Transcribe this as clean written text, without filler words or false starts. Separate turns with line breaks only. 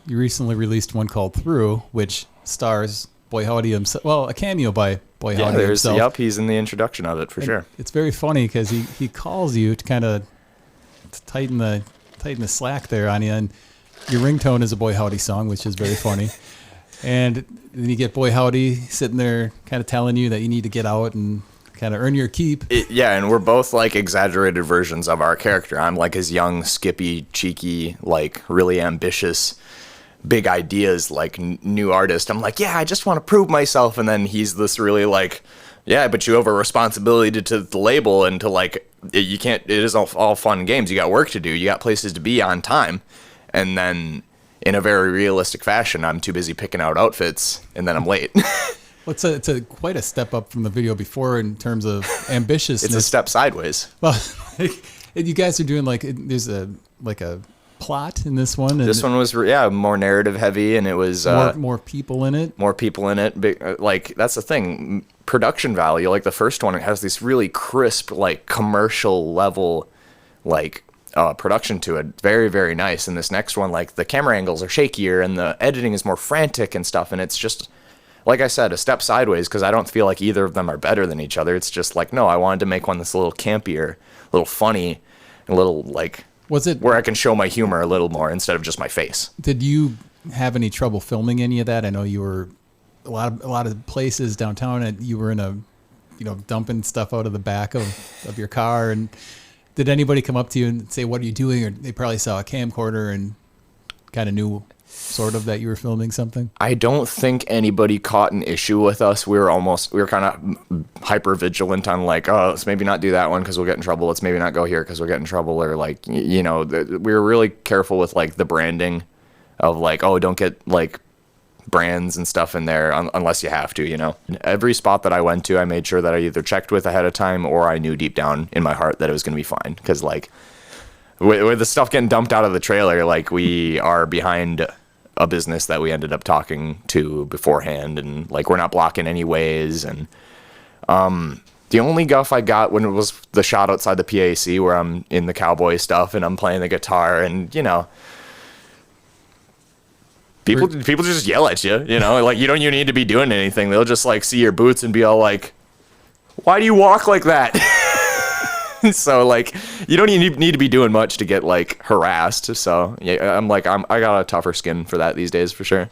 you recently released one called Through, which stars Boy Howdy himself. Well, a cameo by Boy Howdy himself.
Yep, he's in the introduction of it for sure.
It's very funny because he calls you to kind of tighten the slack there on you, and your ringtone is a Boy Howdy song, which is very funny. And then you get Boy Howdy sitting there kind of telling you that you need to get out and kind of earn your keep.
Yeah, and we're both like exaggerated versions of our character. I'm like his young, skippy, cheeky, like really ambitious, big ideas, like new artist. I'm like, yeah, I just want to prove myself. And then he's this really like, yeah, but you have a responsibility to the label and to like, you can't, it is all fun and games. You got work to do. You got places to be on time. And then in a very realistic fashion, I'm too busy picking out outfits and then I'm late.
Well, it's quite a step up from the video before in terms of ambitiousness.
It's a step sideways.
Well, you guys are doing there's a plot in this one. And
this one was more narrative heavy, and it was
more people in it.
More people in it. Like that's the thing, production value. Like the first one, it has this really crisp, like commercial level, like production to it. Very, very nice. And this next one, like the camera angles are shakier, and the editing is more frantic and stuff. And it's just, like I said, a step sideways because I don't feel like either of them are better than each other. It's just like, no, I wanted to make one that's a little campier, a little funny, a little like where I can show my humor a little more instead of just my face.
Did you have any trouble filming any of that? I know you were a lot of places downtown, and you were in a, dumping stuff out of the back of your car. And did anybody come up to you and say, "What are you doing?" Or they probably saw a camcorder and kind of knew sort of that you were filming something?
I don't think anybody caught an issue with us. We were kind of hyper vigilant on like, oh, let's maybe not do that one because we'll get in trouble. Let's maybe not go here because we'll get in trouble. Or like, we were really careful with like the branding of like, oh, don't get like brands and stuff in there unless you have to, Every spot that I went to, I made sure that I either checked with ahead of time or I knew deep down in my heart that it was going to be fine. Because like with the stuff getting dumped out of the trailer, like we are behind a business that we ended up talking to beforehand, and like we're not blocking any ways. And the only guff I got when it was the shot outside the PAC where I'm in the cowboy stuff and I'm playing the guitar, and people just yell at you, like you don't even need to be doing anything. They'll just like see your boots and be all like, why do you walk like that? So like you don't even need to be doing much to get like harassed. So yeah, I got a tougher skin for that these days for sure.